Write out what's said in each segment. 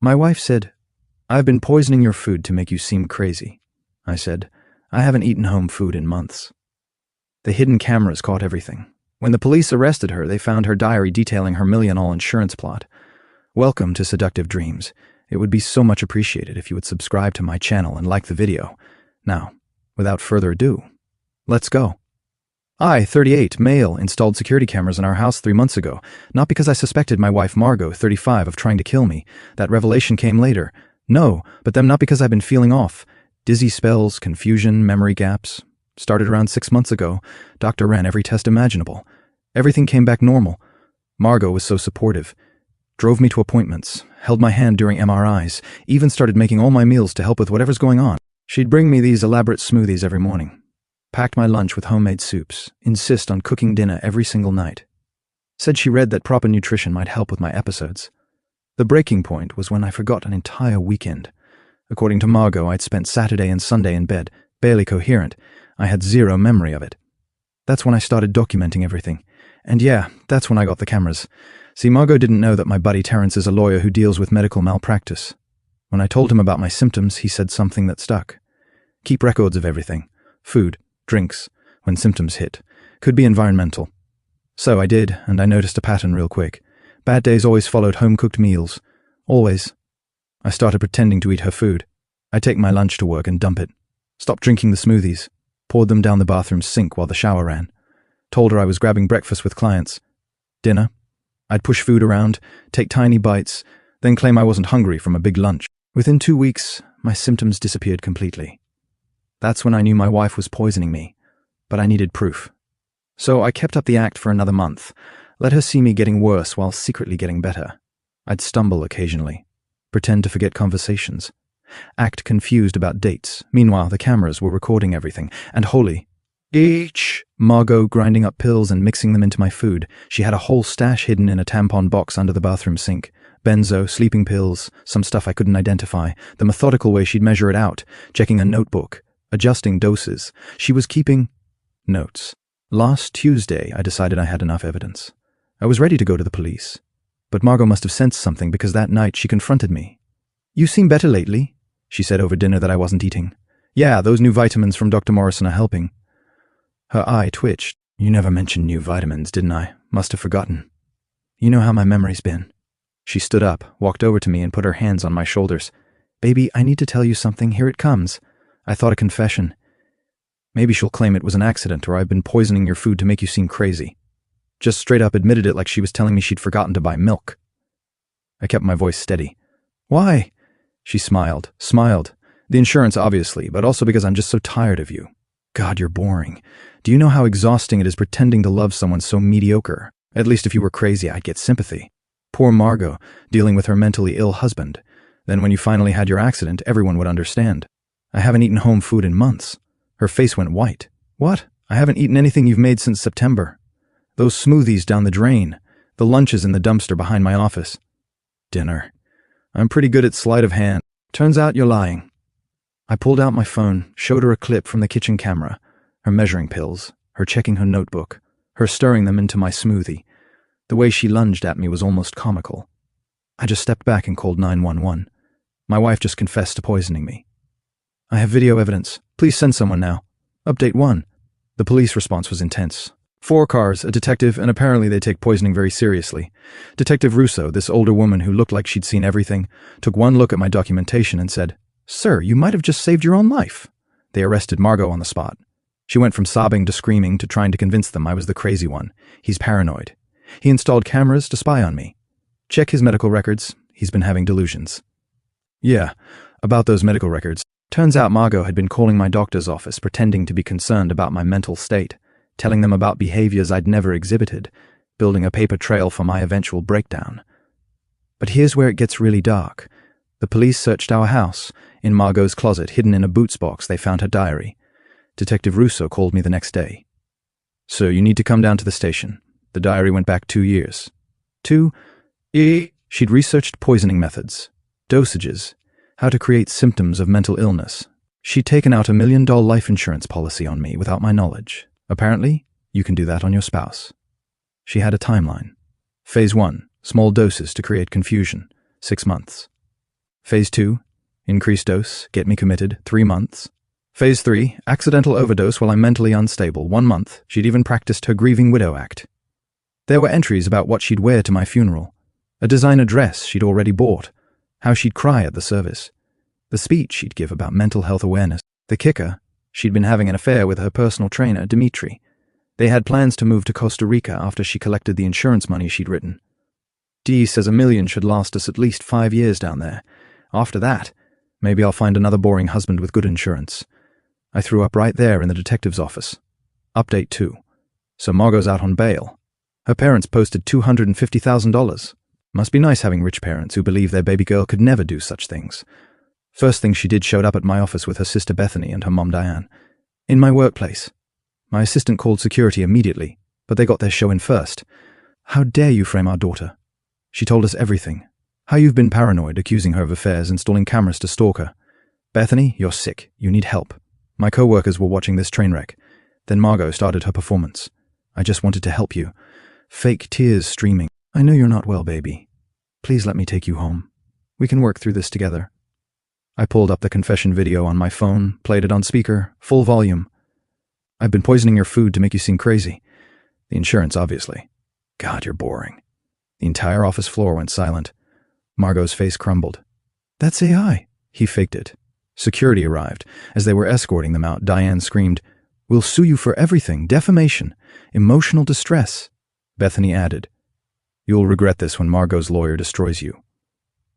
My wife said, "I've been poisoning your food to make you seem crazy." I said, "I haven't eaten home food in months." The hidden cameras caught everything. When the police arrested her, they found her diary detailing her million-all insurance plot. Welcome to Seductive Dreams. It would be so much appreciated if you would subscribe to my channel and like the video. Now, without further ado, let's go. I, 38, male, installed security cameras in our house 3 months ago, not because I suspected my wife Margot, 35, of trying to kill me. That revelation came later. No, but them not because I've been feeling off. Dizzy spells, confusion, memory gaps. Started around 6 months ago. Doctor ran every test imaginable. Everything came back normal. Margot was so supportive. Drove me to appointments, held my hand during MRIs, even started making all my meals to help with whatever's going on. She'd bring me these elaborate smoothies every morning. Packed my lunch with homemade soups, insist on cooking dinner every single night. Said she read that proper nutrition might help with my episodes. The breaking point was when I forgot an entire weekend. According to Margot, I'd spent Saturday and Sunday in bed, barely coherent. I had zero memory of it. That's when I started documenting everything. And yeah, that's when I got the cameras. See, Margot didn't know that my buddy Terrence is a lawyer who deals with medical malpractice. When I told him about my symptoms, he said something that stuck. Keep records of everything. Food, drinks, when symptoms hit. Could be environmental. So I did, and I noticed a pattern real quick. Bad days always followed home-cooked meals. Always. I started pretending to eat her food. I'd take my lunch to work and dump it. Stopped drinking the smoothies. Poured them down the bathroom sink while the shower ran. Told her I was grabbing breakfast with clients. Dinner. I'd push food around, take tiny bites, then claim I wasn't hungry from a big lunch. Within 2 weeks, my symptoms disappeared completely. That's when I knew my wife was poisoning me, but I needed proof. So I kept up the act for another month, let her see me getting worse while secretly getting better. I'd stumble occasionally, pretend to forget conversations, act confused about dates. Meanwhile, the cameras were recording everything, and holy, Margot grinding up pills and mixing them into my food. She had a whole stash hidden in a tampon box under the bathroom sink. Benzo, sleeping pills, some stuff I couldn't identify, the methodical way she'd measure it out, checking a notebook, adjusting doses. She was keeping notes. Last Tuesday, I decided I had enough evidence. I was ready to go to the police. But Margot must have sensed something because that night she confronted me. "You seem better lately," she said over dinner that I wasn't eating. "Yeah, those new vitamins from Dr. Morrison are helping." Her eye twitched. "You never mentioned new vitamins, didn't I? Must have forgotten. You know how my memory's been." She stood up, walked over to me, and put her hands on my shoulders. "Baby, I need to tell you something. Here it comes." I thought a confession. Maybe she'll claim it was an accident or I've been poisoning your food to make you seem crazy. Just straight up admitted it like she was telling me she'd forgotten to buy milk. I kept my voice steady. "Why?" She smiled. The insurance, obviously, but also because I'm just so tired of you. God, you're boring. Do you know how exhausting it is pretending to love someone so mediocre? At least if you were crazy, I'd get sympathy. Poor Margot, dealing with her mentally ill husband. Then when you finally had your accident, everyone would understand. I haven't eaten home food in months. Her face went white. "What? I haven't eaten anything you've made since September. Those smoothies down the drain. The lunches in the dumpster behind my office. Dinner. I'm pretty good at sleight of hand. Turns out you're lying." I pulled out my phone, showed her a clip from the kitchen camera, her measuring pills, her checking her notebook, her stirring them into my smoothie. The way she lunged at me was almost comical. I just stepped back and called 911. My wife just confessed to poisoning me. "I have video evidence. Please send someone now. Update 1. The police response was intense. 4 cars, a detective, and apparently they take poisoning very seriously. Detective Russo, this older woman who looked like she'd seen everything, took one look at my documentation and said, "Sir, you might have just saved your own life." They arrested Margot on the spot. She went from sobbing to screaming to trying to convince them I was the crazy one. He's paranoid. He installed cameras to spy on me. Check his medical records. He's been having delusions. Yeah, about those medical records. Turns out Margot had been calling my doctor's office pretending to be concerned about my mental state, telling them about behaviors I'd never exhibited, building a paper trail for my eventual breakdown. But here's where it gets really dark. The police searched our house. In Margot's closet, hidden in a boots box, they found her diary. Detective Russo called me the next day. "Sir, you need to come down to the station. The diary went back 2 years. 2? She'd researched poisoning methods, dosages, how to create symptoms of mental illness. She'd taken out $1 million life insurance policy on me without my knowledge. Apparently, you can do that on your spouse." She had a timeline. Phase 1, small doses to create confusion, 6 months. Phase 2, increased dose, get me committed, 3 months. Phase 3, accidental overdose while I'm mentally unstable, 1 month. She'd even practiced her grieving widow act. There were entries about what she'd wear to my funeral, a designer dress she'd already bought, how she'd cry at the service, the speech she'd give about mental health awareness. The kicker, she'd been having an affair with her personal trainer, Dimitri. They had plans to move to Costa Rica after she collected the insurance money she'd written. Dee says $1 million should last us at least 5 years down there. After that, maybe I'll find another boring husband with good insurance. I threw up right there in the detective's office. Update 2. So Margot's out on bail. Her parents posted $250,000. Must be nice having rich parents who believe their baby girl could never do such things. First thing she did showed up at my office with her sister Bethany and her mom Diane. In my workplace. My assistant called security immediately, but they got their show in first. How dare you frame our daughter? She told us everything. How you've been paranoid, accusing her of affairs, installing cameras to stalk her. Bethany, you're sick. You need help. My co-workers were watching this train wreck. Then Margot started her performance. I just wanted to help you. Fake tears streaming. I know you're not well, baby. Please let me take you home. We can work through this together. I pulled up the confession video on my phone, played it on speaker, full volume. I've been poisoning your food to make you seem crazy. The insurance, obviously. God, you're boring. The entire office floor went silent. Margot's face crumbled. That's AI. He faked it. Security arrived. As they were escorting them out, Diane screamed, We'll sue you for everything, defamation, emotional distress. Bethany added, You'll regret this when Margot's lawyer destroys you.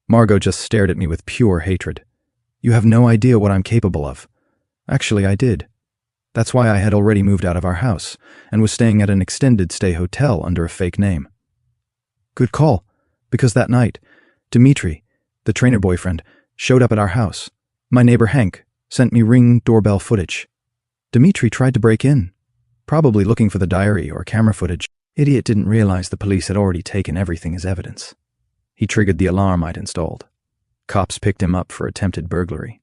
Margot just stared at me with pure hatred. You have no idea what I'm capable of. Actually, I did. That's why I had already moved out of our house and was staying at an extended stay hotel under a fake name. Good call, because that night, Dimitri, the trainer boyfriend, showed up at our house. My neighbor Hank sent me Ring doorbell footage. Dimitri tried to break in, probably looking for the diary or camera footage. Idiot didn't realize the police had already taken everything as evidence. He triggered the alarm I'd installed. Cops picked him up for attempted burglary.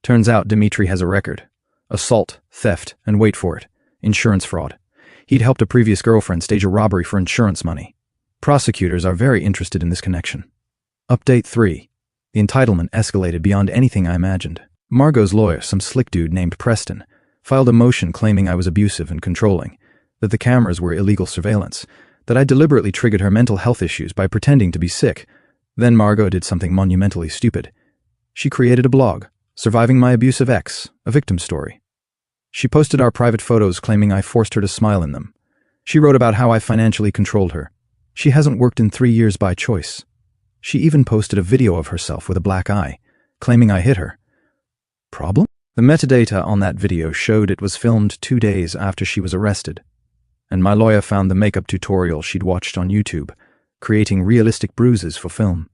Turns out Dimitri has a record. Assault, theft, and wait for it, insurance fraud. He'd helped a previous girlfriend stage a robbery for insurance money. Prosecutors are very interested in this connection. Update 3. The entitlement escalated beyond anything I imagined. Margot's lawyer, some slick dude named Preston, filed a motion claiming I was abusive and controlling, that the cameras were illegal surveillance, that I deliberately triggered her mental health issues by pretending to be sick. Then Margot did something monumentally stupid. She created a blog, Surviving My Abusive Ex, a victim story. She posted our private photos claiming I forced her to smile in them. She wrote about how I financially controlled her. She hasn't worked in 3 years by choice. She even posted a video of herself with a black eye, claiming I hit her. Problem? The metadata on that video showed it was filmed 2 days after she was arrested. And my lawyer found the makeup tutorial she'd watched on YouTube, creating realistic bruises for film.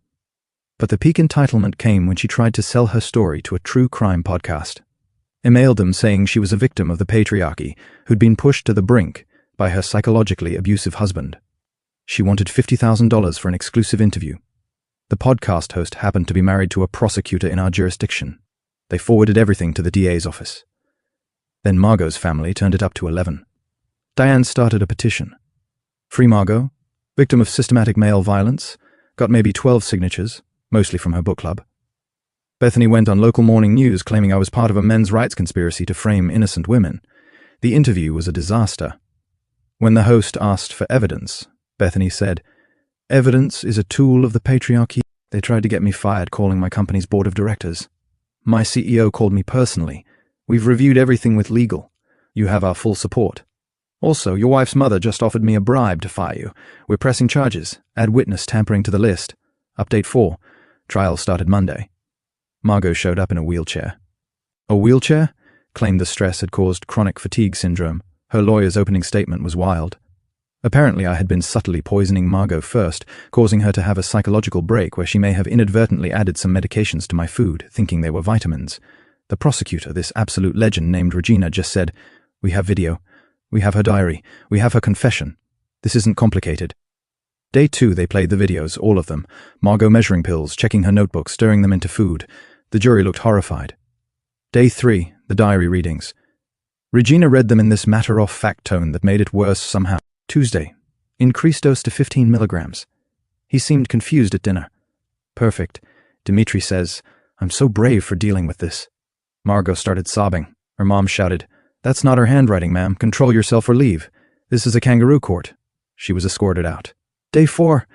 But the peak entitlement came when she tried to sell her story to a true crime podcast. Emailed them saying she was a victim of the patriarchy who'd been pushed to the brink by her psychologically abusive husband. She wanted $50,000 for an exclusive interview. The podcast host happened to be married to a prosecutor in our jurisdiction. They forwarded everything to the DA's office. Then Margot's family turned it up to 11. Diane started a petition. Free Margot, victim of systematic male violence, got maybe 12 signatures, mostly from her book club. Bethany went on local morning news claiming I was part of a men's rights conspiracy to frame innocent women. The interview was a disaster. When the host asked for evidence, Bethany said, Evidence is a tool of the patriarchy. They tried to get me fired, calling my company's board of directors. My CEO called me personally. We've reviewed everything with legal. You have our full support. Also, your wife's mother just offered me a bribe to fire you. We're pressing charges. Add witness tampering to the list. Update 4. Trial started Monday. Margot showed up in a wheelchair. A wheelchair? Claimed the stress had caused chronic fatigue syndrome. Her lawyer's opening statement was wild. Apparently I had been subtly poisoning Margot first, causing her to have a psychological break where she may have inadvertently added some medications to my food, thinking they were vitamins. The prosecutor, this absolute legend named Regina, just said, We have video. We have her diary. We have her confession. This isn't complicated. Day 2, they played the videos, all of them. Margot measuring pills, checking her notebook, stirring them into food. The jury looked horrified. Day 3, the diary readings. Regina read them in this matter-of-fact tone that made it worse somehow. Tuesday, increased dose to 15 milligrams. He seemed confused at dinner. Perfect. Dimitri says, I'm so brave for dealing with this. Margot started sobbing. Her mom shouted, "That's not her handwriting, ma'am. Control yourself or leave. This is a kangaroo court." She was escorted out. Day 4.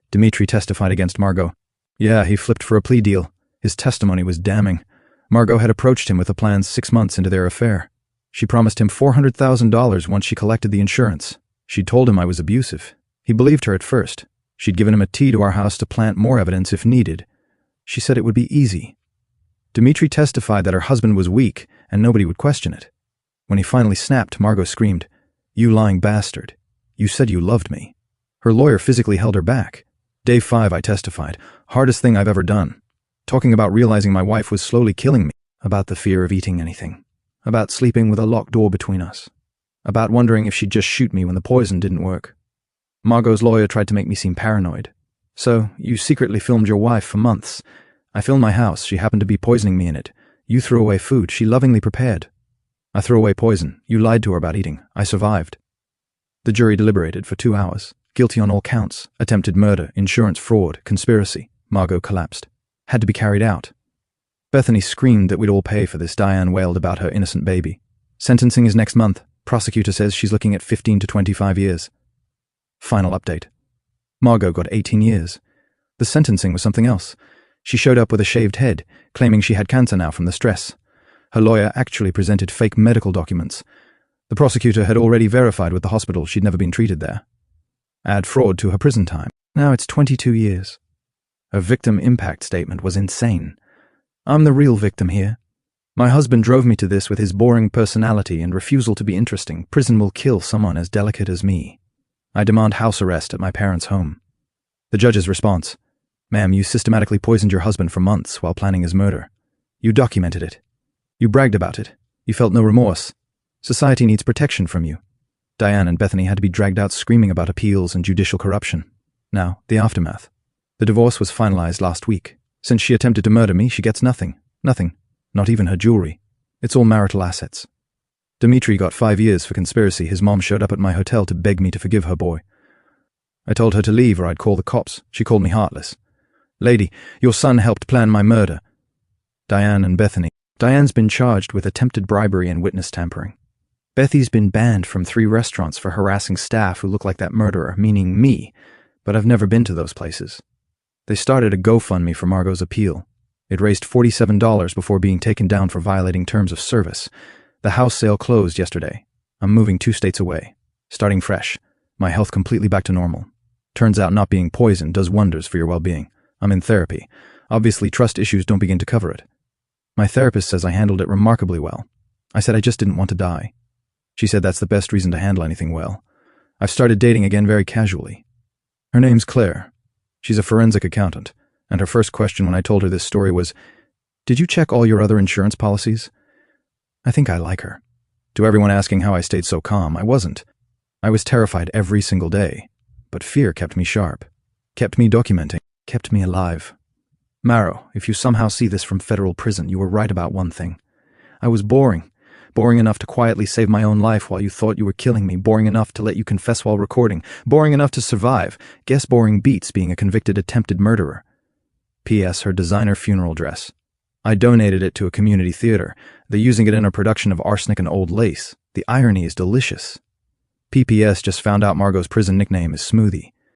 Dmitri testified against Margot. Yeah, he flipped for a plea deal. His testimony was damning. Margot had approached him with a plan 6 months into their affair. She promised him $400,000 once she collected the insurance. She'd told him I was abusive. He believed her at first. She'd given him a key to our house to plant more evidence if needed. She said it would be easy. Dmitri testified that her husband was weak and nobody would question it. When he finally snapped, Margot screamed, "You lying bastard. You said you loved me." Her lawyer physically held her back. Day 5, I testified. Hardest thing I've ever done. Talking about realizing my wife was slowly killing me. About the fear of eating anything. About sleeping with a locked door between us. About wondering if she'd just shoot me when the poison didn't work. Margot's lawyer tried to make me seem paranoid. So, you secretly filmed your wife for months. I filmed my house. She happened to be poisoning me in it. You threw away food she lovingly prepared. I threw away poison. You lied to her about eating. I survived. The jury deliberated for 2 hours. Guilty on all counts. Attempted murder, insurance fraud, conspiracy. Margot collapsed. Had to be carried out. Bethany screamed that we'd all pay for this. Diane wailed about her innocent baby. Sentencing is next month. Prosecutor says she's looking at 15 to 25 years. Final update. Margot got 18 years. The sentencing was something else. She showed up with a shaved head, claiming she had cancer now from the stress. Her lawyer actually presented fake medical documents. The prosecutor had already verified with the hospital she'd never been treated there. Add fraud to her prison time. Now it's 22 years. Her victim impact statement was insane. I'm the real victim here. My husband drove me to this with his boring personality and refusal to be interesting. Prison will kill someone as delicate as me. I demand house arrest at my parents' home. The judge's response. Ma'am, you systematically poisoned your husband for months while planning his murder. You documented it. You bragged about it. You felt no remorse. Society needs protection from you. Diane and Bethany had to be dragged out screaming about appeals and judicial corruption. Now, the aftermath. The divorce was finalized last week. Since she attempted to murder me, she gets nothing. Nothing. Not even her jewelry. It's all marital assets. Dmitri got 5 years for conspiracy. His mom showed up at my hotel to beg me to forgive her boy. I told her to leave or I'd call the cops. She called me heartless. Lady, your son helped plan my murder. Diane and Bethany. Diane's been charged with attempted bribery and witness tampering. Bethy's been banned from 3 restaurants for harassing staff who look like that murderer, meaning me, but I've never been to those places. They started a GoFundMe for Margot's appeal. It raised $47 before being taken down for violating terms of service. The house sale closed yesterday. I'm moving 2 states away. Starting fresh. My health completely back to normal. Turns out not being poisoned does wonders for your well-being. I'm in therapy. Obviously, trust issues don't begin to cover it. My therapist says I handled it remarkably well. I said I just didn't want to die. She said that's the best reason to handle anything well. I've started dating again very casually. Her name's Claire. She's a forensic accountant, and her first question when I told her this story was, "Did you check all your other insurance policies?" I think I like her. To everyone asking how I stayed so calm, I wasn't. I was terrified every single day, but fear kept me sharp, kept me documenting, kept me alive. Marrow, if you somehow see this from federal prison, you were right about one thing. I was boring enough to quietly save my own life while you thought you were killing me, boring enough to let you confess while recording, boring enough to survive. Guess boring beats being a convicted attempted murderer. P.S. Her designer funeral dress. I donated it to a community theater. They're using it in a production of Arsenic and Old Lace. The irony is delicious. PPS just found out Margot's prison nickname is Smoothie.